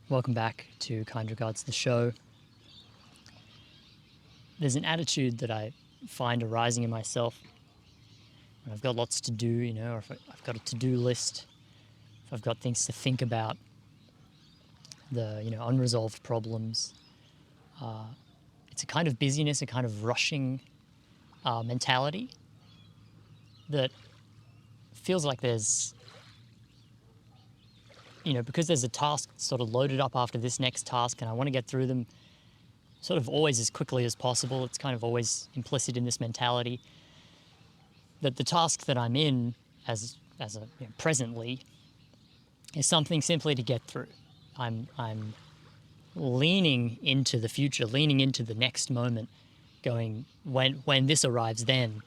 Welcome back to Kind Regards, the show. There's an attitude that I find arising in myself when I've got lots to do, or if I've got a to-do list, if I've got things to think about, the, unresolved problems. It's a kind of busyness, a kind of rushing mentality that feels like there's, because there's a task sort of loaded up after this next task and I want to get through them sort of always as quickly as possible. It's kind of always implicit in this mentality that the task that I'm in presently is something simply to get through. I'm leaning into the future, leaning into the next moment, going, when this arrives then,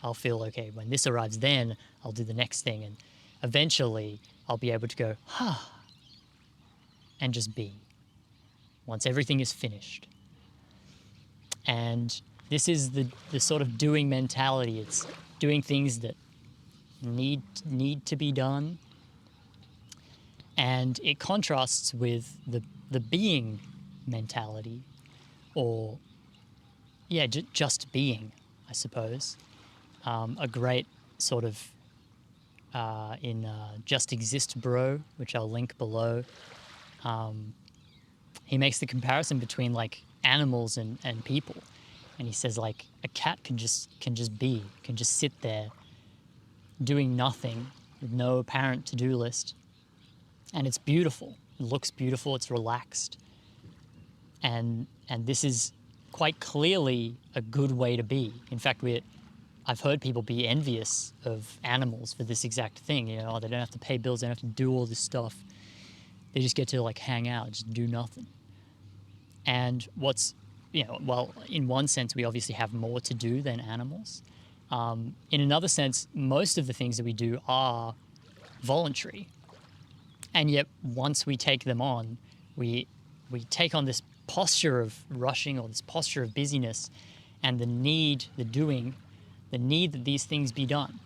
I'll feel okay. When this arrives then, I'll do the next thing, and eventually I'll be able to go, and just be, once everything is finished. And this is the sort of doing mentality. It's doing things that need to be done. And it contrasts with the being mentality, or, just being, I suppose. A great sort of, in Just Exist Bro, which I'll link below, he makes the comparison between like animals and people. And he says like a cat can just sit there doing nothing with no apparent to-do list. And it's beautiful. It looks beautiful. It's relaxed. And this is quite clearly a good way to be. In fact, I've heard people be envious of animals for this exact thing. They don't have to pay bills. They don't have to do all this stuff. They just get to like hang out, just do nothing. And in one sense, we obviously have more to do than animals. In another sense, most of the things that we do are voluntary. And yet, once we take them on, we take on this posture of rushing, or this posture of busyness, and the need that these things be done.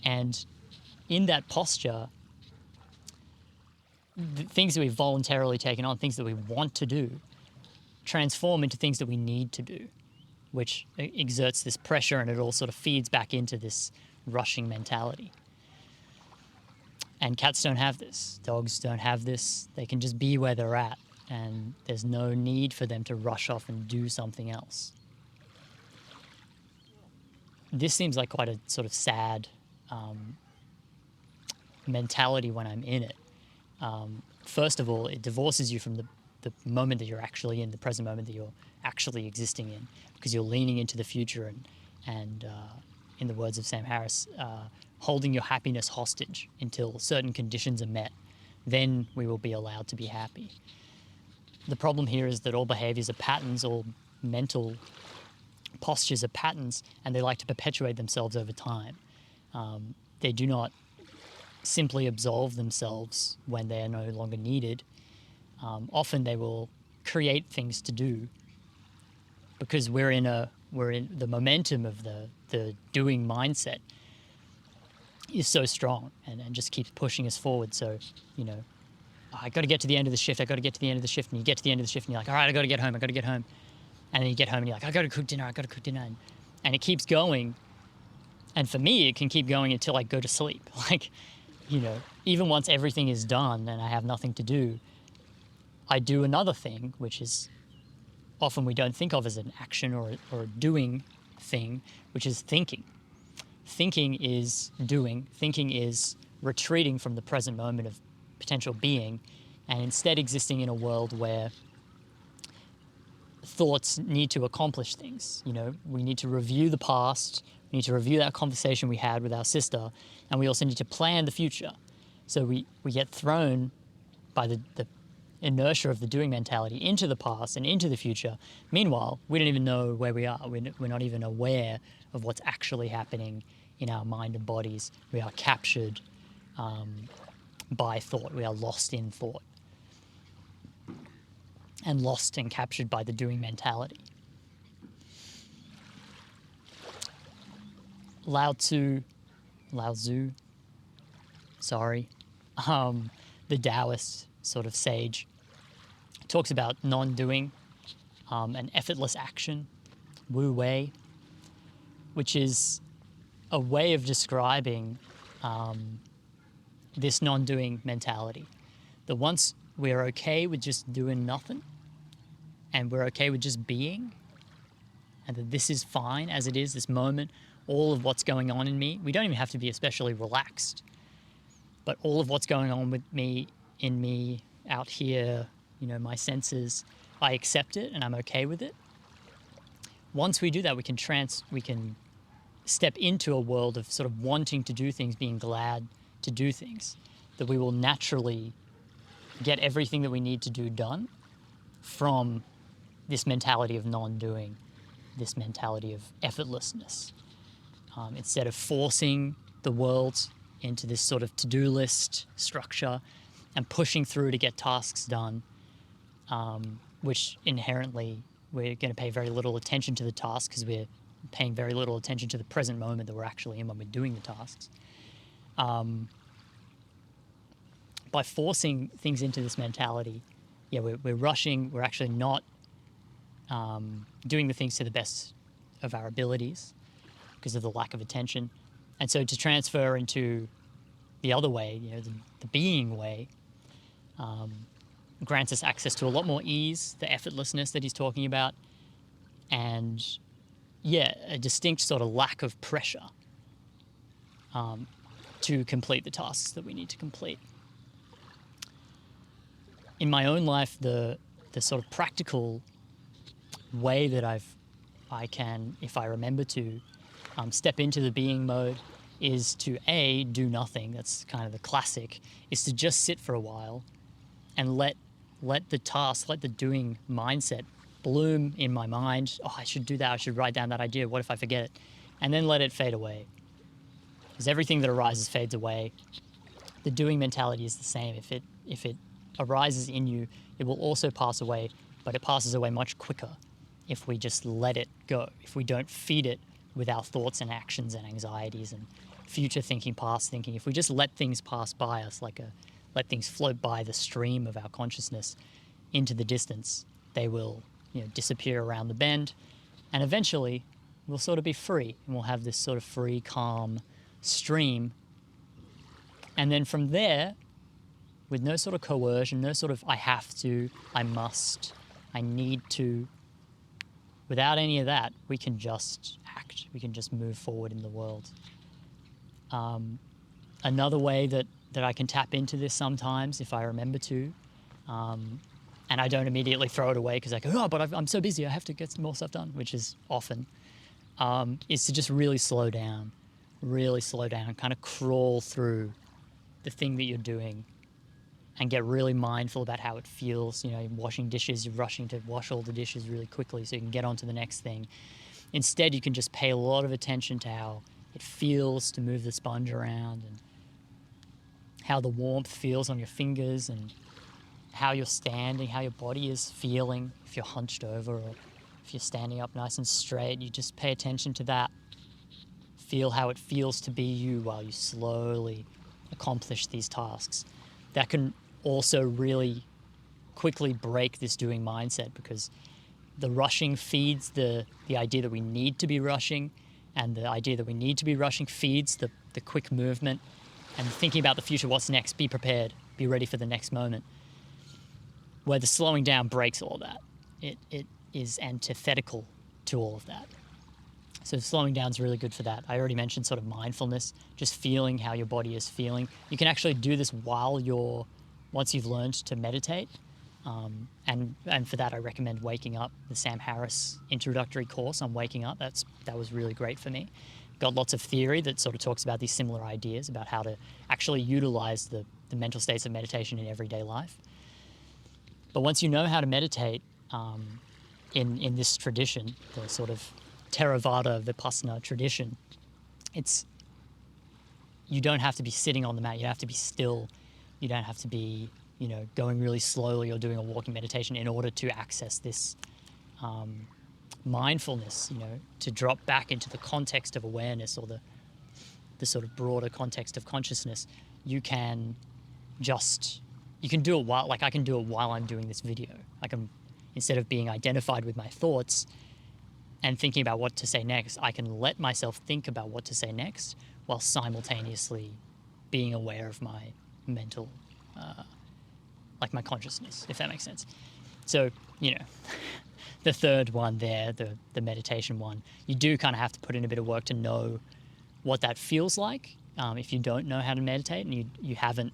And in that posture, the things that we've voluntarily taken on, things that we want to do, transform into things that we need to do, which exerts this pressure, and it all sort of feeds back into this rushing mentality. And cats don't have this. Dogs don't have this. They can just be where they're at, and there's no need for them to rush off and do something else. This seems like quite a sort of sad mentality when I'm in it. First of all, it divorces you from the moment that you're actually in, the present moment that you're actually existing in, because you're leaning into the future and in the words of Sam Harris, holding your happiness hostage until certain conditions are met. Then we will be allowed to be happy. The problem here is that all behaviors are patterns, all mental postures are patterns, and they like to perpetuate themselves over time. They do not simply absolve themselves when they are no longer needed. Often they will create things to do because we're in the momentum of the doing mindset is so strong and just keeps pushing us forward. So, I got to get to the end of the shift. And you get to the end of the shift and you're like, all right, I got to get home. And then you get home and you're like, I got to cook dinner. And it keeps going. And for me, it can keep going until I go to sleep. Like, even once everything is done and I have nothing to do, I do another thing, which is often we don't think of as an action or a doing thing, which is thinking. Thinking is doing. Thinking is retreating from the present moment of potential being and instead existing in a world where thoughts need to accomplish things. We need to review the past. We need to review that conversation we had with our sister, and we also need to plan the future. So we get thrown by the inertia of the doing mentality into the past and into the future. Meanwhile, we don't even know where we are. We're not even aware of what's actually happening in our mind and bodies. We are captured by thought. We are lost in thought and lost and captured by the doing mentality. Lao Tzu, sorry, the Taoist sort of sage, talks about non-doing, and effortless action, Wu Wei, which is a way of describing this non-doing mentality. That once we're okay with just doing nothing, and we're okay with just being, and that this is fine as it is, this moment, all of what's going on in me, we don't even have to be especially relaxed, but all of what's going on with me, in me, out here, my senses, I accept it and I'm okay with it. Once we do that, we can step into a world of sort of wanting to do things, being glad to do things, that we will naturally get everything that we need to do done from this mentality of non-doing, this mentality of effortlessness. Instead of forcing the world into this sort of to-do list structure and pushing through to get tasks done, which inherently we're going to pay very little attention to the task because we're paying very little attention to the present moment that we're actually in when we're doing the tasks. By forcing things into this mentality, we're rushing, we're actually not doing the things to the best of our abilities because of the lack of attention. And so to transfer into the other way, the being way, grants us access to a lot more ease, the effortlessness that he's talking about, and a distinct sort of lack of pressure to complete the tasks that we need to complete. In my own life, the sort of practical way that I can, if I remember to, step into the being mode is to do nothing. That's kind of the classic, is to just sit for a while and let the task, let the doing mindset bloom in my mind. Oh, I should do that. I should write down that idea. What if I forget it? And then let it fade away. Because everything that arises fades away. The doing mentality is the same. If it arises in you, it will also pass away, but it passes away much quicker if we just let it go. If we don't feed it with our thoughts and actions and anxieties and future thinking, past thinking, if we just let things pass by us, let things float by the stream of our consciousness into the distance, they will disappear around the bend, and eventually we'll sort of be free, and we'll have this sort of free, calm stream. And then from there, with no sort of coercion, no sort of I have to, I must, I need to, without any of that, we can just act. We can just move forward in the world. Another way that I can tap into this sometimes, if I remember to, and I don't immediately throw it away because I go, oh, but I'm so busy, I have to get some more stuff done, which is often, is to just really slow down, kind of crawl through the thing that you're doing and get really mindful about how it feels. You're washing dishes, you're rushing to wash all the dishes really quickly so you can get on to the next thing. Instead, you can just pay a lot of attention to how it feels to move the sponge around and how the warmth feels on your fingers and how you're standing, how your body is feeling, if you're hunched over or if you're standing up nice and straight. You just pay attention to that. Feel how it feels to be you while you slowly accomplish these tasks. That can also really quickly break this doing mindset, because the rushing feeds the idea that we need to be rushing, and the idea that we need to be rushing feeds the quick movement and thinking about the future, what's next, be prepared, be ready for the next moment, where the slowing down breaks all that. It is antithetical to all of that. So slowing down is really good for that. I already mentioned sort of mindfulness, just feeling how your body is feeling. You can actually do this once you've learned to meditate. And for that, I recommend Waking Up, the Sam Harris introductory course on waking up. That was really great for me. Got lots of theory that sort of talks about these similar ideas about how to actually utilize the mental states of meditation in everyday life. But once you know how to meditate in this tradition, the sort of Theravada Vipassana tradition, you don't have to be sitting on the mat. You don't have to be still. You don't have to be going really slowly or doing a walking meditation in order to access this mindfulness, to drop back into the context of awareness or the sort of broader context of consciousness. You can just you can do it while, like I can do it while I'm doing this video. Like instead of being identified with my thoughts and thinking about what to say next, I can let myself think about what to say next while simultaneously being aware of my mental, like my consciousness, if that makes sense. So, the third one there, the meditation one, you do kind of have to put in a bit of work to know what that feels like. If you don't know how to meditate and you haven't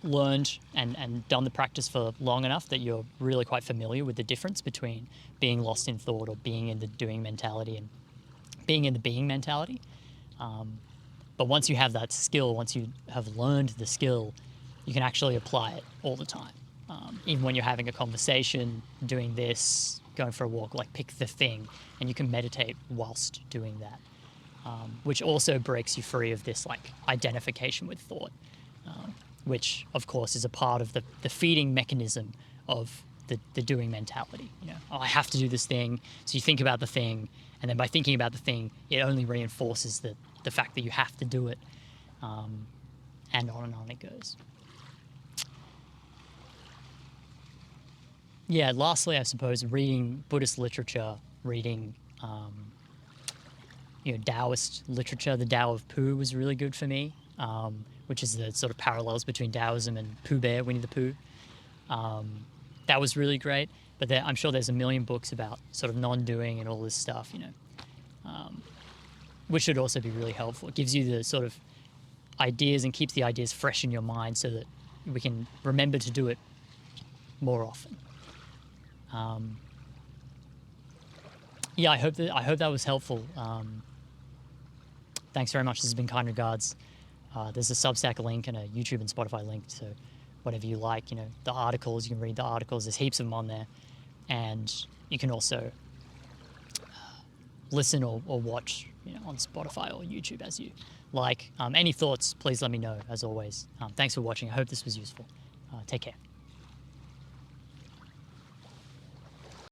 learned and done the practice for long enough that you're really quite familiar with the difference between being lost in thought or being in the doing mentality and being in the being mentality. But once you have that skill, once you have learned the skill, you can actually apply it all the time. Even when you're having a conversation, doing this, going for a walk, like pick the thing, and you can meditate whilst doing that, which also breaks you free of this like identification with thought, which of course is a part of the feeding mechanism of the doing mentality. Oh, I have to do this thing. So you think about the thing, and then by thinking about the thing, it only reinforces the fact that you have to do it, and on it goes. Yeah, lastly, I suppose reading Buddhist literature, reading Taoist literature. The Tao of Pooh was really good for me, which is the sort of parallels between Taoism and Pooh Bear, Winnie the Pooh. That was really great, but I'm sure there's a million books about sort of non-doing and all this stuff, which should also be really helpful. It gives you the sort of ideas and keeps the ideas fresh in your mind so that we can remember to do it more often. Yeah, I hope that was helpful. Thanks very much. This has been Kind Regards. There's a Substack link and a YouTube and Spotify link, so whatever you like. The articles, you can read the articles. There's heaps of them on there, and you can also listen or watch on Spotify or YouTube as you like. Any thoughts, please let me know, as always. Thanks for watching. I hope this was useful. Take care.